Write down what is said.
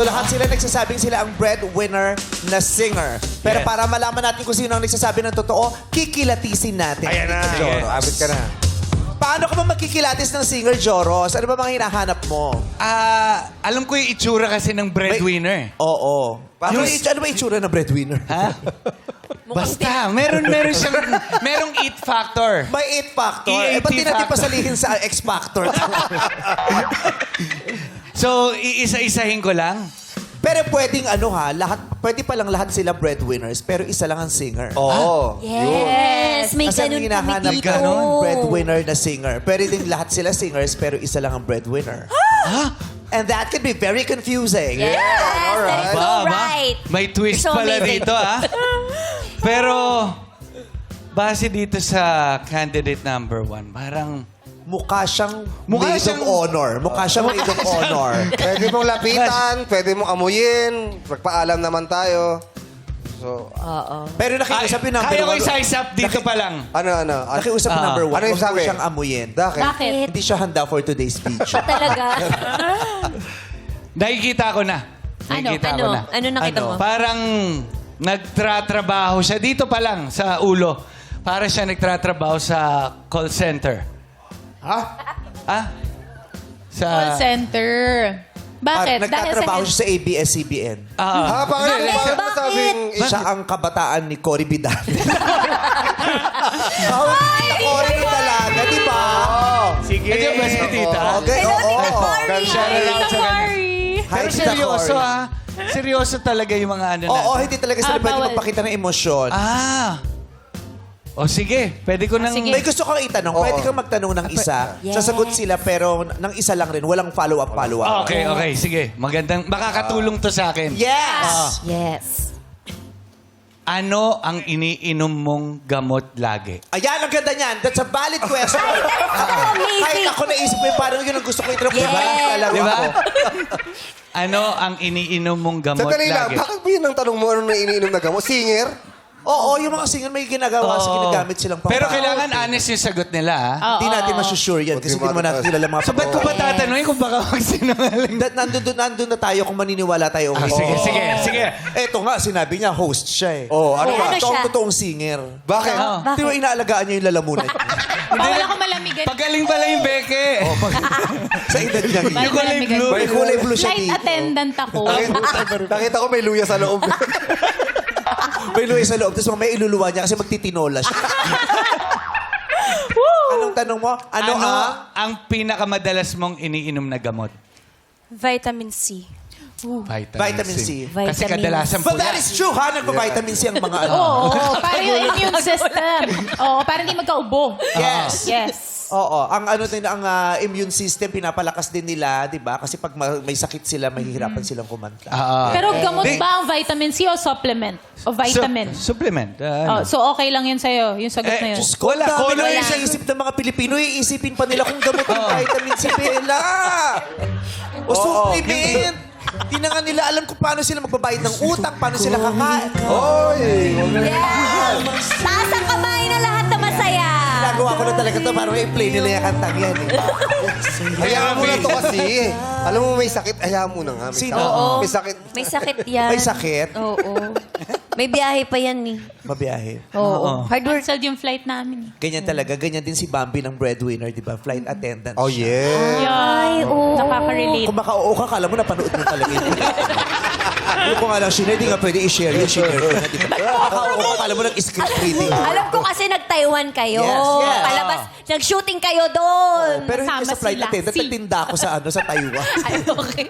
So, lahat sila nagsasabing sila ang breadwinner na singer. Pero Yes. para malaman natin kung sino ang nagsasabi ng totoo, kikilatisin natin. Ayan na. Joros. Abit ka na. Paano ka ba magkikilatis ng singer, Joros? Ano ba mga hinahanap mo? Alam ko yung itsura kasi ng breadwinner. Oo. Ano ba itsura ng breadwinner? Ha? Basta, meron siyang, merong it factor. May it factor. EAT Ba't di natin factor. pasalihin sa X factor? So, iisa-isahin ko lang. Pero pwedeng pwede palang lahat sila breadwinners, pero isa lang ang singer. Oo. Yes, may Kasi ang ganun kami hinahanap dito. ka nun, breadwinner na singer. Pwede din lahat sila singers, pero isa lang ang breadwinner. And that could be very confusing. Yes, that is so right. May twist So pala amazing. dito, Pero, base dito sa candidate number 1, parang... Mukha siyang Mukha maid siyang- of honor. Mukha siyang maid of honor. Pwede mong lapitan, pwede mong amuyin, magpaalam naman tayo. So, Pero nakiusap yung number Kaya ko one. i-size up dito pa lang. ano? Nakiusap yung number one. Ano yung Huwag mo sabi? siyang amuyin. Bakit? Bakit? Hindi siya handa for today's speech. Talaga? Nakikita ko na. Nakikita ko na. Ano nakita mo? Parang nagtratrabaho siya. Dito pa lang, sa ulo. Para siya nagtratrabaho sa call center. Ha? Sa... Call center. Bakit? Nagtatrabaho siya sa ABS-CBN. Ha? Bakit? Bakit? Bakit masabing... Siya ang kabataan ni Cory Bidal. Cory ng dalaga, di ba? Sige. Hindi ba si tita? Okay, Hello, Tita oo. Cory! Shout out sa kanya. Sorry. Hi, Pero Tita seryoso Cory. Seryoso talaga yung mga ano Oo, natin. hindi talaga sila pwede bawal. magpakita ng emosyon. O sige, pwede ko nang... Sige. May gusto kang itanong. Oo. Pwede kang magtanong ng isa. Yes. Sasagot sila pero ng isa lang rin. Walang follow-up. Okay, sige. Magandang... Makakatulong to sa akin. Yes! Yes. Ano ang iniinom mong gamot lagi? Ayan, ang ganda niyan. That's a valid question. Amazing. Kahit ako naisip ko, parang yun ang gusto ko itanong. Yes. Diba? Di ba? Ano ang iniinom mong gamot Sandali lang, lagi? bakit ba yun ang tanong mo? Ano na iniinom na gamot? Singer? Oo, yung mga singer may ginagawa sa Oo. ginagamit silang pang. Pero kailangan honest yung sagot nila, Hindi natin masusure yan kasi hindi naman natin kilala mga So, ba't ko ba tatanungin kung baka magsinungaling? Nandun na tayo kung maniniwala tayo. Okay. Sige. Eto nga, sinabi niya, host siya eh. Oo, ano ba? Ito ang siya? totoong singer. Bakit? Bakit? Di ba inaalagaan niya yung lalamunan? Bawal ako malamigan. Pagaling pala yung beke. Sa edad niya. Bawal Yung kulay malamigan. blue. May kulay blue siya Flight dito. attendant ako. Nakita ko may luya sa loob. May luwi sa loob. Tapos may iluluwa niya kasi magtitinola siya. Anong tanong mo? Ano ang pinakamadalas mong iniinom na gamot? Vitamin C. Vitamin C. Kasi Vitamin kadalasan But pula. that is true, ha? Nagpa-vitamin C ang mga ano. Oo, para yung immune system. Oo, para hindi magkaubo. Yes. Yes. Oo, ang ano din ang immune system pinapalakas din nila, 'di ba? Kasi pag may sakit sila, mahihirapan silang kumanta. Pero gamot Di- ba ang vitamin C o supplement? O vitamin? Supplement. Oh, so okay lang yun sa'yo, yung sagot na yun. Diyos ko, Wala, wala. wala. Wala sa isip ng mga Pilipino, iisipin pa nila kung gamot ang vitamin C. Bella! O supplement! Di na nga nila alam kung paano sila magbabayad ng utang, paano sila kakain. Oy! Yes. Taas ang kamay na lahat na masaya. Nagawa ko na talaga to para i-play nila yung kantang yan. Eh. Hayaan mo na to kasi. Alam mo may sakit, hayaan mo na nga. Sino? May sakit. May sakit yan. May sakit? Oo. May biyahe pa yan eh. Mabiyahe. Oo. Hard work. Cancelled yung flight namin. Ganyan talaga. Ganyan din si Bambi ng breadwinner, di ba? Flight attendant. Oh, siya. yeah. Ay, oo. Nakaka-relate. Kung maka-oo ka, kala mo napanood mo talaga yun. Hindi ko nga lang, Shiner, di nga pwede i-share yun. Shiner ko na, di ba? Maka-oo ka, kala mo nag-script reading. Alam ko kasi nag-Taiwan kayo. Yes. Palabas, nag-shooting kayo doon. Pero hindi Kasama sa flight sila. attendant, nagtinda ako sa Taiwan. Ay, okay.